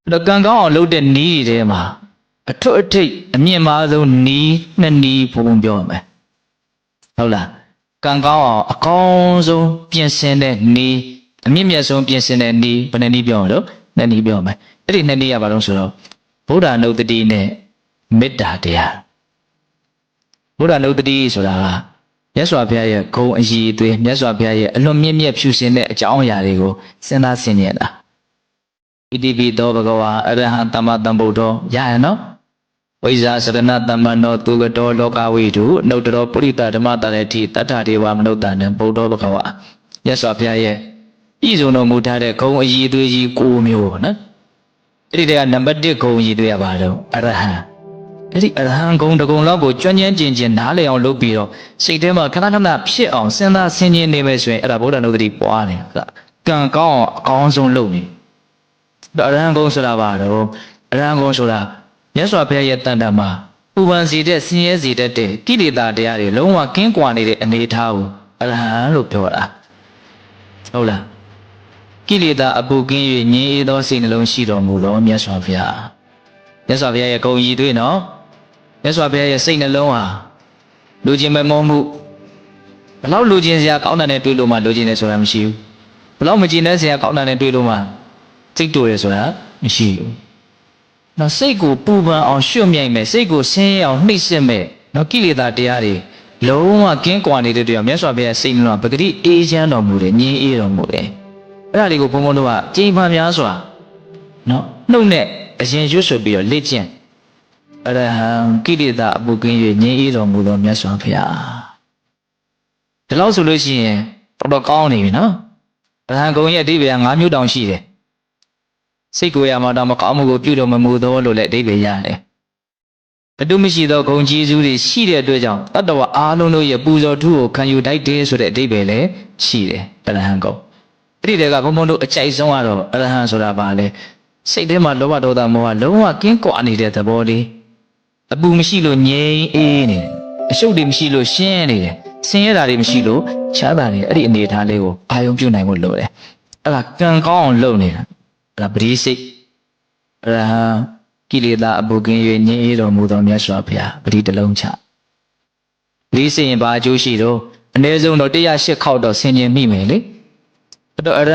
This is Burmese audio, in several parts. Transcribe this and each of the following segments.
တော့ကံကောင်းအောင်လုပ်တဲ့နီးတွေထဲမှာအထွတ်အထိပ်အမြင့်မားဆုံးနီးနှစ်နီးဘုံပြောရမယ်ဟုတ်လားကံကောင်းအောင်အကောင်းဆုံးပြင်ဆင်တဲ့နီးအမြင့်မြတ်ဆုံးပြင်ဆင်တဲ့နီးဘယ်နှစ်နီးပြောရလို့နှစ်နီးပြောရမယ်အဲ့ဒီနှစ်နီးကဘာလို့ဆိုတော့ဗုဒ္ဓနုတ္တိနဲ့မေတ္တာတရားဗုဒ္ဓနုတ္တိဆိုတာကမြတ်စွာဘုရားရဲ့ဂုဏ်အည်အသွေးမြတ်စွာဘုရားရဲ့အလွန်မြင့်မြတ်ဖြူစင်တဲ့အကြောင်းအရာတွေကိုစဉ်းစားဆင်ခြင်တာဣတိပိသောဘဂဝါအရဟံသမ္မာသမ္ဗုဒ္ဓောရရနော်ဝိဇာစရဏသမ္မနောသူကတော်လောကဝိတုနှုတ်တော်ပုရိသဓမ္မတရတိတတ္ထဒေဝမနုဿာနံဗုဒ္ဓဘဂဝါမြတ်စွာဘုရားရဲ့ဤဆုံးတော်မူထားတဲ့ဂုဏ်အည်အသွေးကြီး၉မျိုးပေါ့နော်အဲ့ဒီတည်းကနံပါတ်1ဂုဏ်အည်အသွေးရပါတော့အရဟံအဲ့ဒီအရဟံဂုဏ်တကုံလောက်ကိုကျွမ်းကျင်ကျင်နားလည်အောင်လုပ်ပြီးတော့စိတ်ထဲမှာခဏခဏဖြစ်အောင်စဉ်းစားဆင်ခြင်နေမယ်ဆိုရင်အဲ့ဒါဗုဒ္ဓနုတ္တိပွားတယ်ကံကောင်းအောင်အကောင်းဆုံးလုပ်နေအရဟံဂုဏ်ဆိုတာပါတော့အရဟံဂုဏ်ဆိုတာမြတ်စွာဘုရားရဲ့တန်တမှာပူပန်စီတဲ့ဆင်းရဲစီတဲ့ကိလေသာတရားတွေလုံးဝကင်းကွာနေတဲ့အနေအထားကိုအရဟံလို့ပြောတာဟုတ်လားကိလေသာအပူကင်း၍ငြိမ်းအေးသောစိတ်နှလုံးရှိတော်မူသောမြတ်စွာဘုရားမြတ်စွာဘုရားရဲ့ဂုဏ်ရည်သွေးနော်မြတ်စွာဘုရားရဲ့စိတ်နှလုံးဟာလူချင်းမမောမှုဘလောက်လူချင်းစရာကောင်းတဲ့တွေ့လို့မှလူချင်းတယ်ဆိုတာမရှိဘူးဘလောက်မကျင်တဲ့စရာကောင်းတဲ့တွေ့လို့မှစိတ်တူတယ်ဆိုတာမရှိဘူးနော်စိတ်ကိုပူပန်အောင်ရွှတ်မြိုက်မယ်စိတ်ကိုဆင်းရဲအောင်နှိမ့်ဆက်မယ်နော်ကိလေသာတရားတွေလုံးဝကင်းကွာနေတဲ့တရားမြတ်စွာဘုရားစိတ်နှလုံးပဂတိအေးချမ်းတော်မူတယ်ငြိမ်းအေးတော်မူတယ်အဲ့ဒါလေးကိုဘုန်းဘုန်းတို့ကကြိမ်ဖန်များစွာနော်နှုတ်နဲ့အရင်ရွတ်ဆိုပြီးတော့လေ့ကျင့်အရဟံကိလေသာအပူကင်း၍ငြိမ်းအေးတော်မူသောမြတ်စွာဘုရားဒီလောက်ဆိုလို့ရှိရင်တော်ကောင်းနေပြီနော်အရဟံဂုဏ်ရဲ့အဓိပ္ပာယ်၅မျိုးတောင်ရှိတယ်စိတ်ကိုယ်ရမှာတော့မကောင်းမှုကိုပြုတော်မမူသောလို့လည်းအဓိပ္ပာယ်ရတယ်ဘတုမရှိသောဂုဏ်ကျေးဇူးတွေရှိတဲ့အတွက်ကြောင့်တတ္တဝအားလုံးတို့ရဲ့ပူဇော်ထုကိုခံယူတိုက်တယ်ဆိုတဲ့အဓိပ္ပာယ်လည်းရှိတယ်အရဟံဂုဏ်အဲ့ဒီတည်းကဘုံဘုံတို့အကြိုက်ဆုံးကတော့အရဟံဆိုတာပါလေစိတ်ထဲမှာလောဘဒေါသမောဟလုံးဝကင်းကွာနေတဲ့သဘောလေးအပူမရှိလို့ငြိမ်းအေးနေတယ်အရှုပ်တွေမရှိလို့ရှင်းနေတယ်ဆင်းရဲတာတွေမရှိလို့ချမ်းသာနေအဲ့ဒီအနေအထားလေးကိုအာယုံပြုနိုင်ဖို့လိုတယ်အဲ့ဒါကံကောင်းအောင်လုပ်နေတာအဲ့ဒါပရိစိတ်အရဟံကိလေသာအပူကင်း၍ငြိမ်းအေးတော်မူသောမြတ်စွာဘုရားပရိတလုံးချပရိစိတ်ရင်ဘာအကျိုးရှိတော့အနည်းဆုံးတော့108ခေါက်တော့ဆင်ခြင်မိမယ်လေအဲ့တော့အရ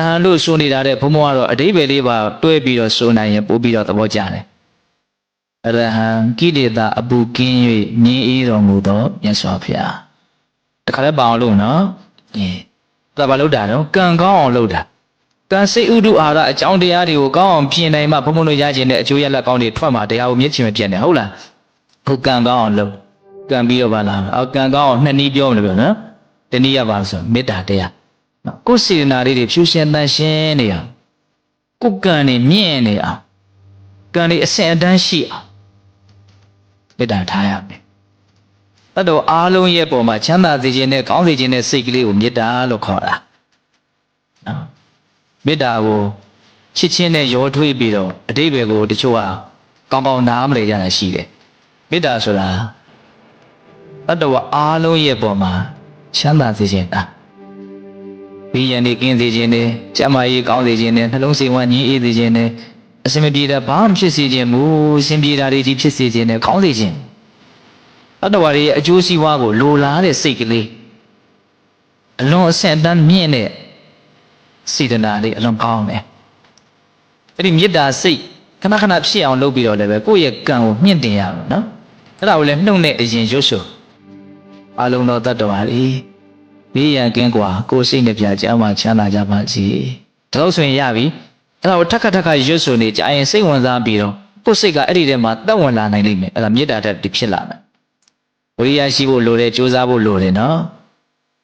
ဟံလို့ဆိုနေတာတဲ့ဘုံဘုံကတော့အဓိပ္ပာယ်လေးပါတွဲပြီးတော့ဆိုနိုင်ရင်ပို့ပြီးတော့သဘောကျတယ်အရဟံကိလေသာအပူကင်း၍ငြိမ်းအေးတော်မူသောမြတ်စွာဘုရားတခါလည်းပါအောင်လို့နော်ဒါဘာလို့တာတော့ကံကောင်းအောင်လုပ်တာကံစိတ်ဥဒုအာရအကြောင်းတရားတွေကိုကောင်းအောင်ပြင်နိုင်မှဘုံဘုံတို့ရခြင်းတဲ့အကျိုးရလဒ်ကောင်းတွေထွက်မှာတရားကိုမြင့်ချင်မပြတ်နဲ့ဟုတ်လားဟုတ်ကံကောင်းအောင်လုပ်ကံပြီးတော့ပါလားအော်ကံကောင်းအောင်နှစ်နည်းပြောမလို့ပြောနော်တနည်းရပါဆိုမေတ္တာတရားနော်ကိုယ်စေတနာလေးတွေဖြူရှင်တန်ရှင်းနေအောင်ကိုယ်ကံတွေမြင့်နေအောင်ကံတွေအဆင့်အတန်းရှိအောင်မေတ္တာထားရမယ်တတ်တော်အားလုံးရဲ့ပုံမှာချမ်းသာစေခြင်းနဲ့ကောင်းစေခြင်းနဲ့စိတ်ကလေးကိုမေတ္တာလို့ခေါ်တာနော်မေတ္တာကိုချစ်ချင်းနဲ့ရောထွေးပြီးတော့အတိတ်ဘယ်ကိုတချို့ကကောင်းကောင်းနားမလည်ကြတာရှိတယ်မေတ္တာဆိုတာတတ်တော်အားလုံးရဲ့ပုံမှာချမ်းသာစေခြင်းတာဘီယန်နေကင်းစေခြင်းနဲ့ကျမ်းမာရေးကောင်းစေခြင်းနဲ့နှလုံးစိမ်ဝမ်းငြိမ်းအေးစေခြင်းနဲ့အစင်မပြေတာဘာမှဖြစ်စေခြင်းမူစင်ပြေတာတွေဒီဖြစ်စေခြင်းနဲ့ကောင်းစေခြင်းတတ္တဝါတွေရဲ့အကျိုးစီးပွားကိုလိုလားတဲ့စိတ်ကလေးအလွန်အဆင့်အတန်းမြင့်တဲ့စေတနာလေးအလွန်ကောင်းတယ်အဲ့ဒီမေတ္တာစိတ်ခဏခဏဖြစ်အောင်လုပ်ပြီးတော့လည်းပဲကိုယ့်ရဲ့ကံကိုမြင့်တင်ရအောင်နော်အဲ့ဒါကိုလည်းနှုတ်နဲ့အရင်ရွတ်ဆိုအလုံးသောတတ္တဝါတွေဘေးရန်ကင်းကွာကိုယ်စိတ်နဲ့ပြကြမ်းမှချမ်းသာကြပါစေဒါလို့ဆိုရင်ရပြီအဲ့ဒါကိုထက်ခါရွတ်ဆိုနေကြရင်စိတ်ဝင်စားပြီးတော့ကိုယ်စိတ်ကအဲ့ဒီထဲမှာတက်ဝင်လာနိုင်လိမ့်မယ်အဲ့ဒါမေတ္တာတက်ဒီဖြစ်လာမယ်ဝိရိယရှိဖို့လိုတယ်ကြိုးစားဖို့လိုတယ်နော်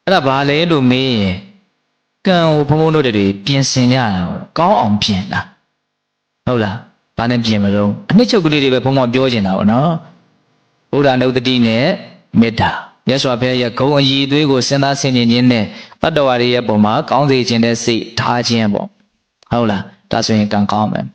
အဲ့ဒါဘာလဲလို့မေးရင်ကံကိုဘုံဘုံတို့တွေပြင်ဆင်ကြတာကောင်းအောင်ပြင်တာဟုတ်လားဘာနဲ့ပြင်မလို့အနှစ်ချုပ်ကလေးတွေပဲဘုံဘုံပြောချင်တာပေါ့နော်ဘုရားနုတ္တိနဲ့မေတ္တာမြတ်စွာဘုရားရဲ့ဂုဏ်အည်သွေးကိုစဉ်းစားဆင်ခြင်ခြင်းနဲ့တတ္တဝါတွေရဲ့ပုံမှာကောင်းစေခြင်းတဲ့စိတ်ထားခြင်းပေါ့ဟုတ်လားဒါဆိုရင်ကံကောင်းမယ်